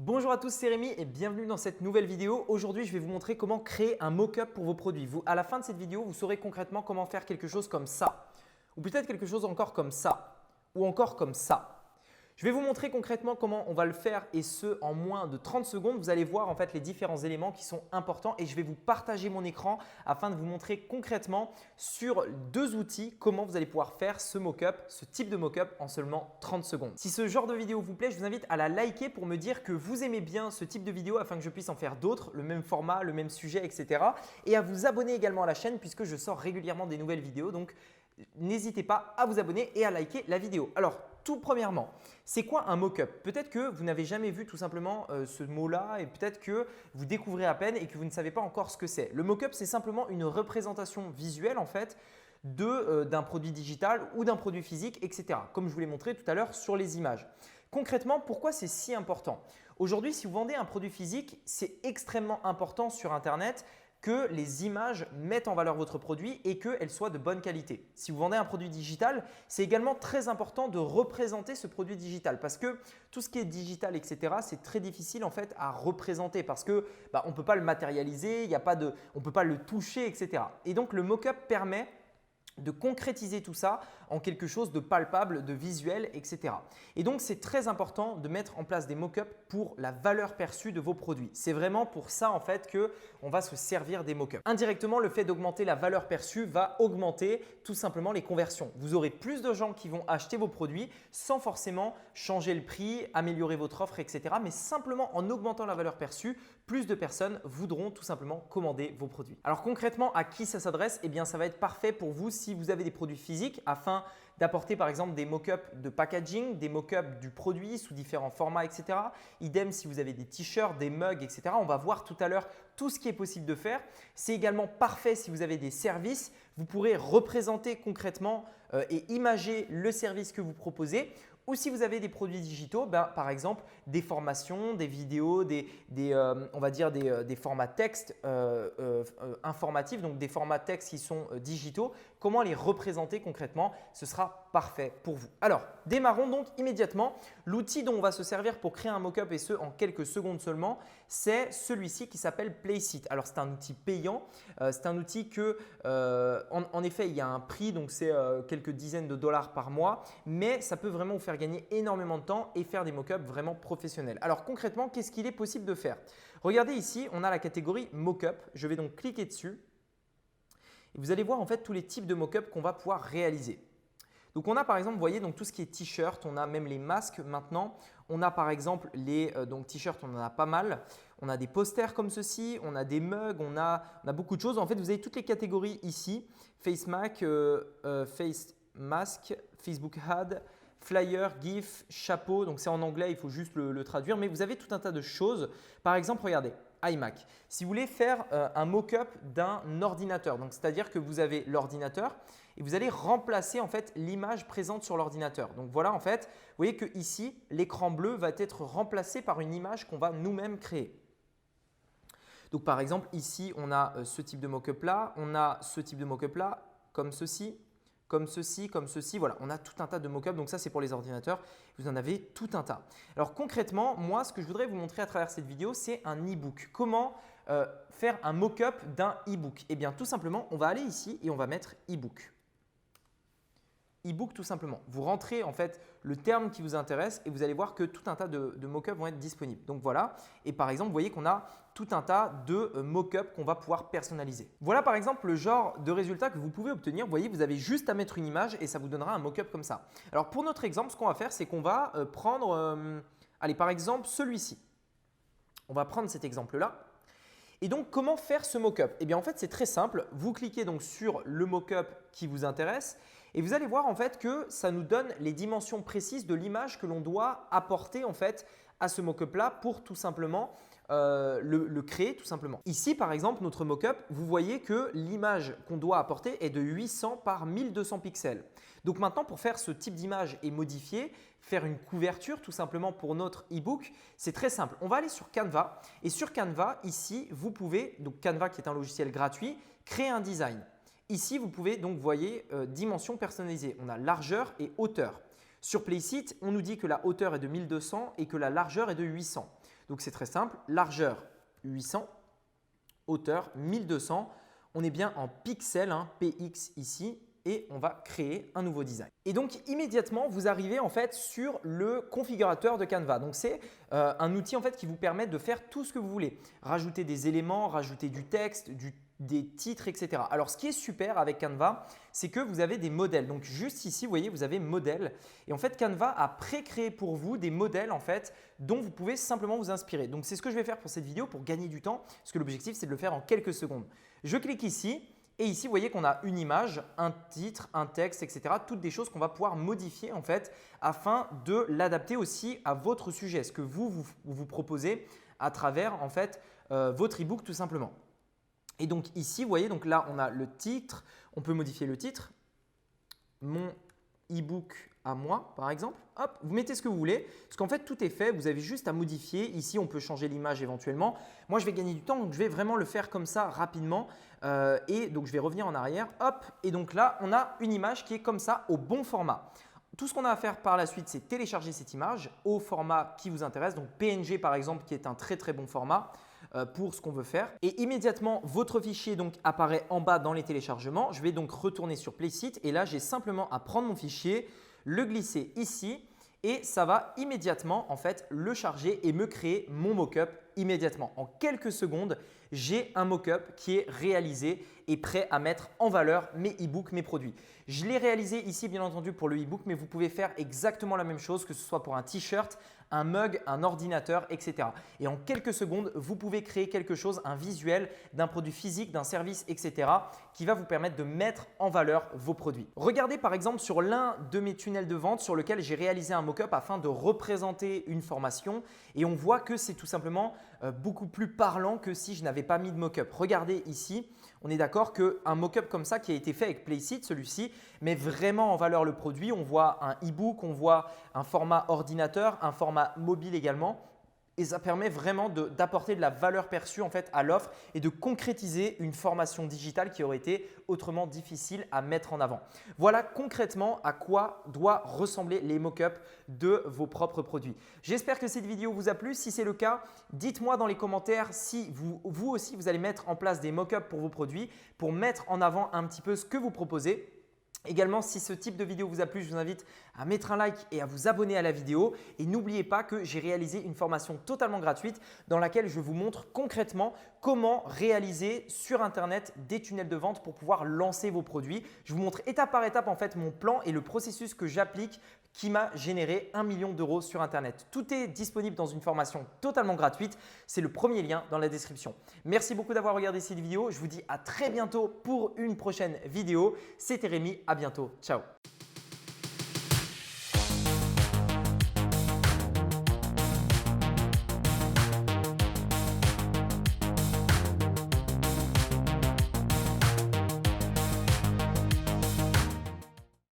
Bonjour à tous, c'est Rémi et bienvenue dans cette nouvelle vidéo. Aujourd'hui, je vais vous montrer comment créer un mock-up pour vos produits. À la fin de cette vidéo, vous saurez concrètement comment faire quelque chose comme ça, ou peut-être quelque chose encore comme ça, ou encore comme ça. Je vais vous montrer concrètement comment on va le faire et ce en moins de 30 secondes. Vous allez voir en fait les différents éléments qui sont importants et je vais vous partager mon écran afin de vous montrer concrètement sur deux outils comment vous allez pouvoir faire ce mock-up, ce type de mock-up en seulement 30 secondes. Si ce genre de vidéo vous plaît, je vous invite à la liker pour me dire que vous aimez bien ce type de vidéo afin que je puisse en faire d'autres, le même format, le même sujet, etc. Et à vous abonner également à la chaîne puisque je sors régulièrement des nouvelles vidéos. Donc, n'hésitez pas à vous abonner et à liker la vidéo. Alors, tout premièrement, c'est quoi un mock-up? Peut-être que vous n'avez jamais vu tout simplement ce mot-là et peut-être que vous découvrez à peine et que vous ne savez pas encore ce que c'est. Le mock-up, c'est simplement une représentation visuelle en fait d'un produit digital ou d'un produit physique, etc. Comme je vous l'ai montré tout à l'heure sur les images. Concrètement, pourquoi c'est si important? Aujourd'hui, si vous vendez un produit physique, c'est extrêmement important sur Internet que les images mettent en valeur votre produit et qu'elles soient de bonne qualité. Si vous vendez un produit digital, c'est également très important de représenter ce produit digital parce que tout ce qui est digital, etc., c'est très difficile en fait à représenter parce que on ne peut pas le matérialiser, on ne peut pas le toucher, etc. Et donc, le mock-up permet de concrétiser tout ça en quelque chose de palpable, de visuel, etc. Et donc, c'est très important de mettre en place des mock-ups pour la valeur perçue de vos produits. C'est vraiment pour ça en fait qu'on va se servir des mock-ups. Indirectement, le fait d'augmenter la valeur perçue va augmenter tout simplement les conversions. Vous aurez plus de gens qui vont acheter vos produits sans forcément changer le prix, améliorer votre offre, etc. Mais simplement en augmentant la valeur perçue, plus de personnes voudront tout simplement commander vos produits. Alors concrètement, à qui ça s'adresse? Eh bien, ça va être parfait pour vous si vous avez des produits physiques afin d'apporter par exemple des mock-ups de packaging, des mock-ups du produit sous différents formats, etc. Idem si vous avez des t-shirts, des mugs, etc. On va voir tout à l'heure tout ce qui est possible de faire. C'est également parfait si vous avez des services. Vous pourrez représenter concrètement et imager le service que vous proposez. Ou si vous avez des produits digitaux, par exemple des formations, des vidéos, on va dire des formats texte informatifs, donc des formats texte qui sont digitaux, comment les représenter concrètement? Ce sera parfait pour vous. Alors, démarrons donc immédiatement. L'outil dont on va se servir pour créer un mock-up et ce en quelques secondes seulement, c'est celui-ci qui s'appelle Placeit. Alors, c'est un outil payant. C'est un outil que, en effet, il y a un prix, donc c'est quelques dizaines de dollars par mois, mais ça peut vraiment vous faire gagner énormément de temps et faire des mock-ups vraiment professionnels. Alors concrètement, qu'est-ce qu'il est possible de faire? Regardez ici, on a la catégorie mock-up. Je vais donc cliquer dessus et vous allez voir en fait tous les types de mock-up qu'on va pouvoir réaliser. Donc, on a par exemple, vous voyez, donc tout ce qui est t-shirt, on a même les masques maintenant. On a par exemple les t-shirts, on en a pas mal. On a des posters comme ceci, on a des mugs, on a beaucoup de choses. En fait, vous avez toutes les catégories ici. Face mask, Facebook ad, flyer, GIF, chapeau. Donc, c'est en anglais, il faut juste le traduire. Mais vous avez tout un tas de choses. Par exemple, regardez. iMac. Si vous voulez faire un mock-up d'un ordinateur, donc c'est-à-dire que vous avez l'ordinateur et vous allez remplacer en fait l'image présente sur l'ordinateur. Donc voilà en fait, vous voyez que ici l'écran bleu va être remplacé par une image qu'on va nous-mêmes créer. Donc par exemple ici on a ce type de mock-up là, on a ce type de mock-up là comme ceci. Comme ceci, comme ceci. Voilà, on a tout un tas de mock-ups. Donc ça, c'est pour les ordinateurs. Vous en avez tout un tas. Alors concrètement, moi, ce que je voudrais vous montrer à travers cette vidéo, c'est un e-book. Comment faire un mock-up d'un e-book? Eh bien, tout simplement, on va aller ici et on va mettre e-book. E-book tout simplement. Vous rentrez en fait le terme qui vous intéresse et vous allez voir que tout un tas de mock-ups vont être disponibles. Donc voilà, et par exemple, vous voyez qu'on a tout un tas de mock-ups qu'on va pouvoir personnaliser. Voilà par exemple le genre de résultat que vous pouvez obtenir. Vous voyez, vous avez juste à mettre une image et ça vous donnera un mock-up comme ça. Alors pour notre exemple, ce qu'on va faire, c'est qu'on va prendre, allez par exemple celui-ci. On va prendre cet exemple-là. Et donc, comment faire ce mock-up? Eh bien, en fait, c'est très simple. Vous cliquez donc sur le mock-up qui vous intéresse et vous allez voir en fait que ça nous donne les dimensions précises de l'image que l'on doit apporter en fait à ce mock-up-là pour tout simplement le créer tout simplement. Ici, par exemple, notre mock-up, vous voyez que l'image qu'on doit apporter est de 800 par 1200 pixels. Donc maintenant, pour faire ce type d'image et modifier, faire une couverture tout simplement pour notre e-book, c'est très simple. On va aller sur Canva et sur Canva, ici, vous pouvez, donc Canva qui est un logiciel gratuit, créer un design. Ici, vous pouvez donc, voyez, dimension personnalisée. On a largeur et hauteur. Sur Placeit, on nous dit que la hauteur est de 1200 et que la largeur est de 800. Donc c'est très simple, largeur 800, hauteur 1200. On est bien en pixels, hein, PX ici, et on va créer un nouveau design. Et donc immédiatement, vous arrivez en fait sur le configurateur de Canva. Donc c'est un outil en fait qui vous permet de faire tout ce que vous voulez. Rajouter des éléments, rajouter du texte, des titres, etc. Alors ce qui est super avec Canva, c'est que vous avez des modèles. Donc juste ici, vous voyez, vous avez modèle. Et en fait, Canva a pré-créé pour vous des modèles en fait dont vous pouvez simplement vous inspirer. Donc c'est ce que je vais faire pour cette vidéo pour gagner du temps, parce que l'objectif c'est de le faire en quelques secondes. Je clique ici. Et ici, vous voyez qu'on a une image, un titre, un texte, etc. Toutes des choses qu'on va pouvoir modifier en fait afin de l'adapter aussi à votre sujet, ce que vous proposez à travers en fait votre e-book tout simplement. Et donc ici, vous voyez, donc là, on a le titre. On peut modifier le titre. Mon e-book à moi, par exemple. Hop, vous mettez ce que vous voulez. Parce qu'en fait, tout est fait. Vous avez juste à modifier. Ici, on peut changer l'image éventuellement. Moi, je vais gagner du temps. Donc, je vais vraiment le faire comme ça rapidement. Et donc, je vais revenir en arrière. Hop, et donc là, on a une image qui est comme ça au bon format. Tout ce qu'on a à faire par la suite, c'est télécharger cette image au format qui vous intéresse. Donc, PNG, par exemple, qui est un très, très bon format pour ce qu'on veut faire. Et immédiatement, votre fichier donc apparaît en bas dans les téléchargements. Je vais donc retourner sur Placeit et là, j'ai simplement à prendre mon fichier, le glisser ici et ça va immédiatement en fait le charger et me créer mon mock-up immédiatement. En quelques secondes, j'ai un mock-up qui est réalisé et prêt à mettre en valeur mes e-books, mes produits. Je l'ai réalisé ici bien entendu pour le e-book, mais vous pouvez faire exactement la même chose que ce soit pour un t-shirt, un mug, un ordinateur, etc. Et en quelques secondes, vous pouvez créer quelque chose, un visuel d'un produit physique, d'un service, etc. qui va vous permettre de mettre en valeur vos produits. Regardez par exemple sur l'un de mes tunnels de vente sur lequel j'ai réalisé un mock-up afin de représenter une formation et on voit que c'est tout simplement beaucoup plus parlant que si je n'avais pas mis de mock-up. Regardez ici, on est d'accord qu'un mock-up comme ça qui a été fait avec Placeit, celui-ci, met vraiment en valeur le produit. On voit un e-book, on voit un format ordinateur, un format mobile également. Et ça permet vraiment d'apporter de la valeur perçue en fait à l'offre et de concrétiser une formation digitale qui aurait été autrement difficile à mettre en avant. Voilà concrètement à quoi doivent ressembler les mock-ups de vos propres produits. J'espère que cette vidéo vous a plu. Si c'est le cas, dites-moi dans les commentaires si vous aussi vous allez mettre en place des mock-ups pour vos produits pour mettre en avant un petit peu ce que vous proposez. Également, si ce type de vidéo vous a plu, je vous invite à mettre un like et à vous abonner à la vidéo. Et n'oubliez pas que j'ai réalisé une formation totalement gratuite dans laquelle je vous montre concrètement comment réaliser sur Internet des tunnels de vente pour pouvoir lancer vos produits. Je vous montre étape par étape en fait mon plan et le processus que j'applique qui m'a généré 1 million d'euros sur Internet. Tout est disponible dans une formation totalement gratuite. C'est le premier lien dans la description. Merci beaucoup d'avoir regardé cette vidéo. Je vous dis à très bientôt pour une prochaine vidéo. C'était Rémi, à bientôt. Ciao.